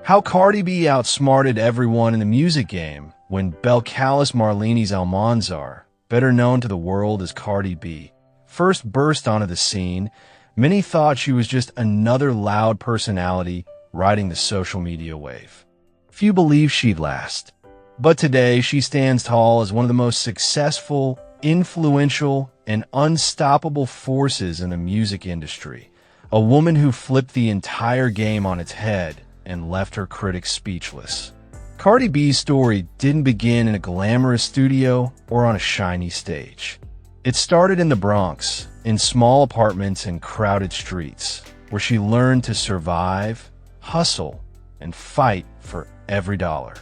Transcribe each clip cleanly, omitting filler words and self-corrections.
How Cardi B outsmarted everyone in the music game when Belcalis Marleni's Almanzar, better known to the world as Cardi B, first burst onto the scene. Many thought she was just another loud personality riding the social media wave. Few believed she'd last. But today, she stands tall as one of the most successful, influential, and unstoppable forces in the music industry. A woman who flipped the entire game on its head and left her critics speechless. Cardi B's story didn't begin in a glamorous studio or on a shiny stage. It started in the Bronx, in small apartments and crowded streets, where she learned to survive, hustle, and fight for every dollar.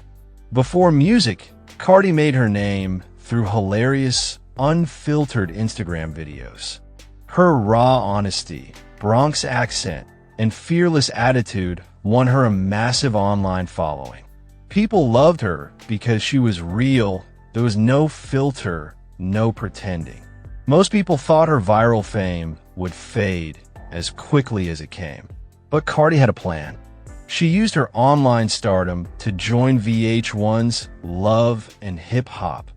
Before music, Cardi made her name through hilarious, unfiltered Instagram videos. Her raw honesty, Bronx accent, and fearless attitude won her a massive online following. People loved her because she was real. There was no filter, no pretending. Most people thought her viral fame would fade as quickly as it came. But Cardi had a plan. She used her online stardom to join VH1's Love and Hip Hop,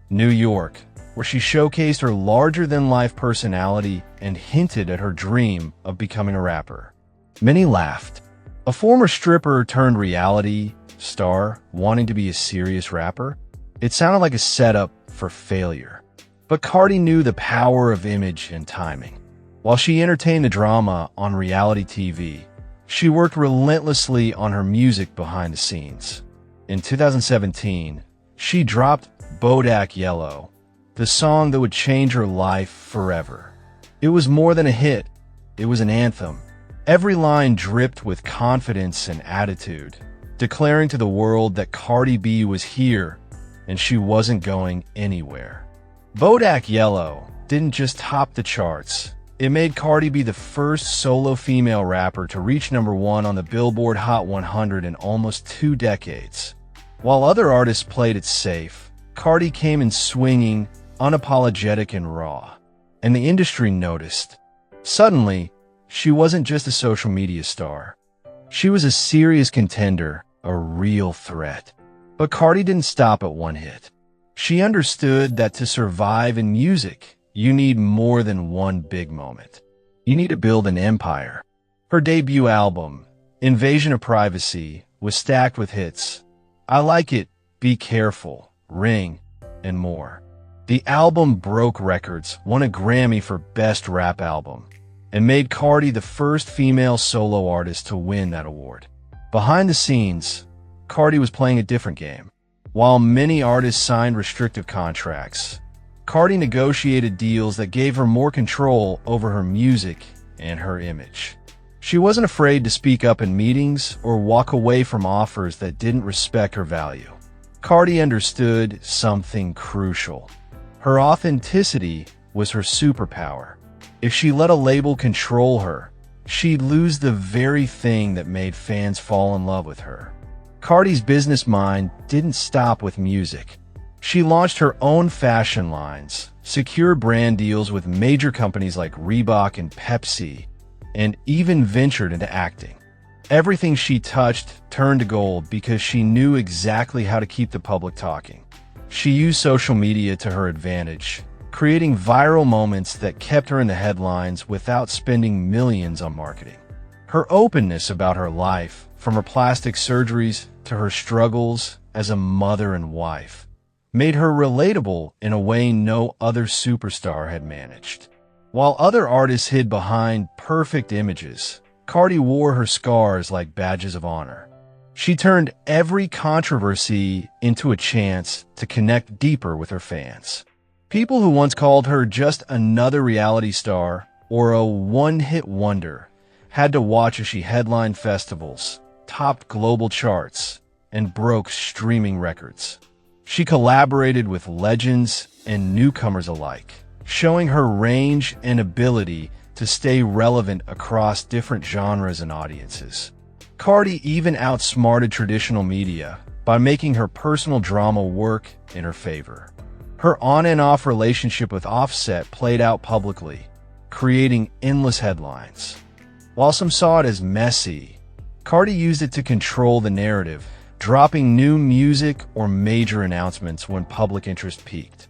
New York, where she showcased her larger-than-life personality and hinted at her dream of becoming a rapper. Many laughed. A former stripper turned reality star wanting to be a serious rapper? It sounded like a setup for failure. But Cardi knew the power of image and timing. While she entertained the drama on reality TV, she worked relentlessly on her music behind the scenes. In 2017, she dropped Bodak Yellow, the song that would change her life forever. It was more than a hit, it was an anthem. Every line dripped with confidence and attitude, declaring to the world that Cardi B was here and she wasn't going anywhere. Bodak Yellow didn't just top the charts. It made Cardi B the first solo female rapper to reach #1 on the Billboard Hot 100 in almost 2 decades. While other artists played it safe, Cardi came in swinging, unapologetic and raw, and the industry noticed. Suddenly, she wasn't just a social media star. She was a serious contender, a real threat. But Cardi didn't stop at one hit. She understood that to survive in music, you need more than one big moment. You need to build an empire. Her debut album, Invasion of Privacy, was stacked with hits. I Like It, Be Careful, Ring, and more. The album broke records, won a Grammy for Best Rap Album, and made Cardi the first female solo artist to win that award. Behind the scenes, Cardi was playing a different game. While many artists signed restrictive contracts, Cardi negotiated deals that gave her more control over her music and her image. She wasn't afraid to speak up in meetings or walk away from offers that didn't respect her value. Cardi understood something crucial. Her authenticity was her superpower. If she let a label control her, she'd lose the very thing that made fans fall in love with her. Cardi's business mind didn't stop with music. She launched her own fashion lines, secured brand deals with major companies like Reebok and Pepsi, and even ventured into acting. Everything she touched turned to gold because she knew exactly how to keep the public talking. She used social media to her advantage, creating viral moments that kept her in the headlines without spending millions on marketing. Her openness about her life, from her plastic surgeries to her struggles as a mother and wife, made her relatable in a way no other superstar had managed. While other artists hid behind perfect images, Cardi wore her scars like badges of honor. She turned every controversy into a chance to connect deeper with her fans. People who once called her just another reality star or a one-hit wonder had to watch as she headlined festivals, topped global charts, and broke streaming records. She collaborated with legends and newcomers alike, showing her range and ability to stay relevant across different genres and audiences. Cardi even outsmarted traditional media by making her personal drama work in her favor. Her on and off relationship with Offset played out publicly, creating endless headlines. While some saw it as messy, Cardi used it to control the narrative, dropping new music or major announcements when public interest peaked.